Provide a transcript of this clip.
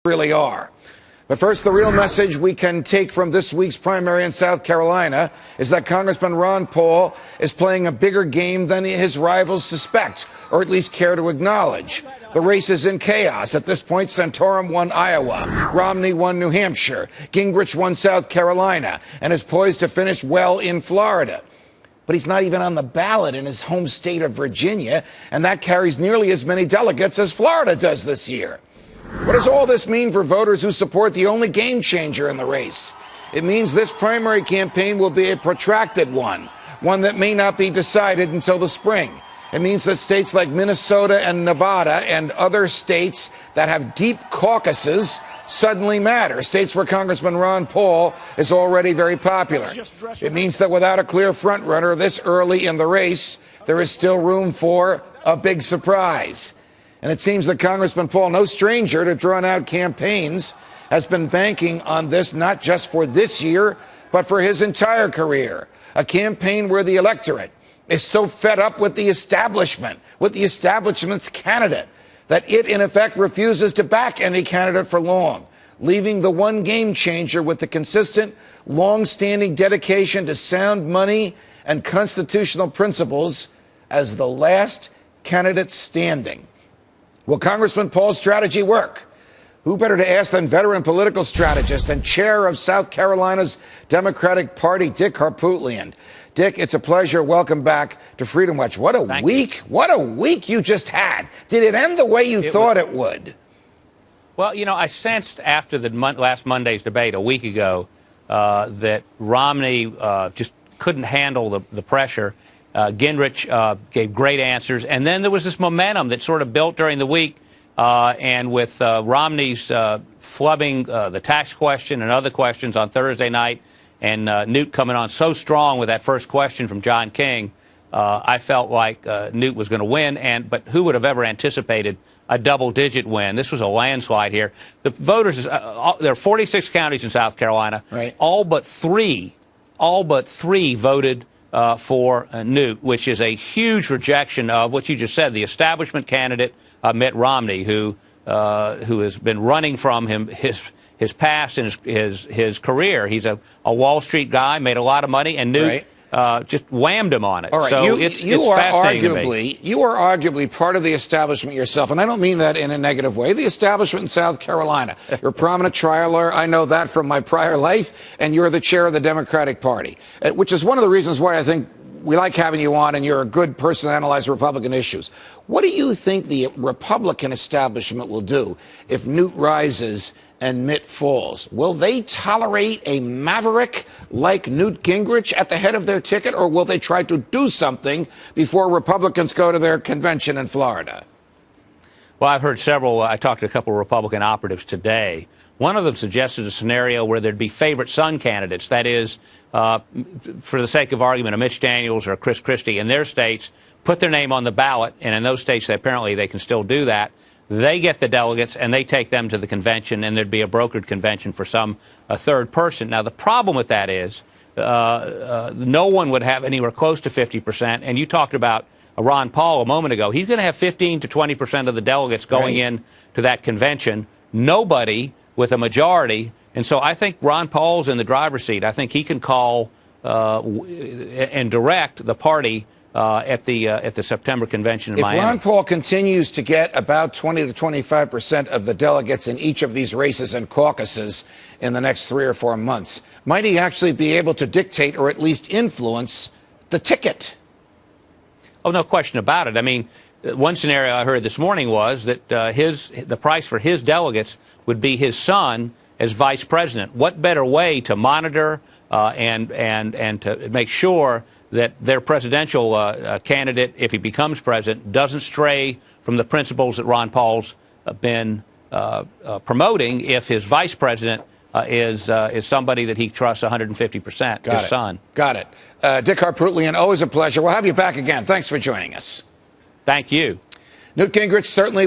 really are. But first, the real message we can take from this week's primary in South Carolina is that Congressman Ron Paul is playing a bigger game than his rivals suspect, or at least care to acknowledge. The race is in chaos. At this point, Santorum won Iowa, Romney won New Hampshire, Gingrich won South Carolina, and is poised to finish well in Florida. But he's not even on the ballot in his home state of Virginia, and that carries nearly as many delegates as Florida does this year. What does all this mean for voters who support the only game changer in the race? It means this primary campaign will be a protracted one that may not be decided until the spring. It means that states like Minnesota and Nevada and other states that have deep caucuses suddenly matter, states where Congressman Ron Paul is already very popular. It means that without a clear frontrunner this early in the race, there is still room for a big surprise. And it seems that Congressman Paul, no stranger to drawn-out campaigns, has been banking on this not just for this year, but for his entire career. A campaign where the electorate is so fed up with the establishment, with the establishment's candidate, that it, in effect, refuses to back any candidate for long, leaving the one game changer with the consistent, long-standing dedication to sound money and constitutional principles as the last candidate standing. Will Congressman Paul's strategy work? Who better to ask than veteran political strategist and chair of South Carolina's Democratic Party, Dick Harpootlian. Dick, it's a pleasure. Welcome back to Freedom Watch. What a week. What a week you just had. Did it end the way you thought it would? Well, you know, I sensed after the last Monday's debate a week ago that Romney just couldn't handle the pressure. Gingrich gave great answers. And then there was this momentum that sort of built during the week. And with Romney's flubbing the tax question and other questions on Thursday night, and Newt coming on so strong with that first question from John King, I felt like Newt was going to win. But who would have ever anticipated a double-digit win? This was a landslide here. The voters, there are 46 counties in South Carolina. Right. All but three voted for Newt, which is a huge rejection of what you just said, the establishment candidate, Mitt Romney, who has been running from his past and his career. He's a Wall Street guy, made a lot of money, and Newt just whammed him on it. All right. So it's fascinating. You are arguably part of the establishment yourself, and I don't mean that in a negative way. The establishment in South Carolina. You're a prominent trial lawyer. I know that from my prior life, and you're the chair of the Democratic Party, which is one of the reasons why I think we like having you on, and you're a good person to analyze Republican issues. What do you think the Republican establishment will do if Newt rises and Mitt falls? Will they tolerate a maverick like Newt Gingrich at the head of their ticket, or will they try to do something before Republicans go to their convention in Florida? Well, I've heard several. I talked to a couple of Republican operatives today. One of them suggested a scenario where there'd be favorite son candidates. That is, for the sake of argument, a Mitch Daniels or a Chris Christie in their states, put their name on the ballot, and in those states, apparently they can still do that. They get the delegates, and they take them to the convention, and there'd be a brokered convention for a third person. Now, the problem with that is no one would have anywhere close to 50%, and you talked about Ron Paul a moment ago. He's going to have 15 to 20% of the delegates going in to that convention. Nobody with a majority. And so I think Ron Paul's in the driver's seat. I think he can call and direct the party at the September convention in Miami. If Ron Paul continues to get about 20 to 25% of the delegates in each of these races and caucuses in the next 3 or 4 months, might he actually be able to dictate or at least influence the ticket? Oh, no question about it. I mean, one scenario I heard this morning was that the price for his delegates would be his son as vice president. What better way to monitor and to make sure that their presidential candidate, if he becomes president, doesn't stray from the principles that Ron Paul's been promoting if his vice president is somebody that he trusts 150%, his son. Got it. Dick Harpootlian, always a pleasure. We'll have you back again. Thanks for joining us. Thank you. Newt Gingrich certainly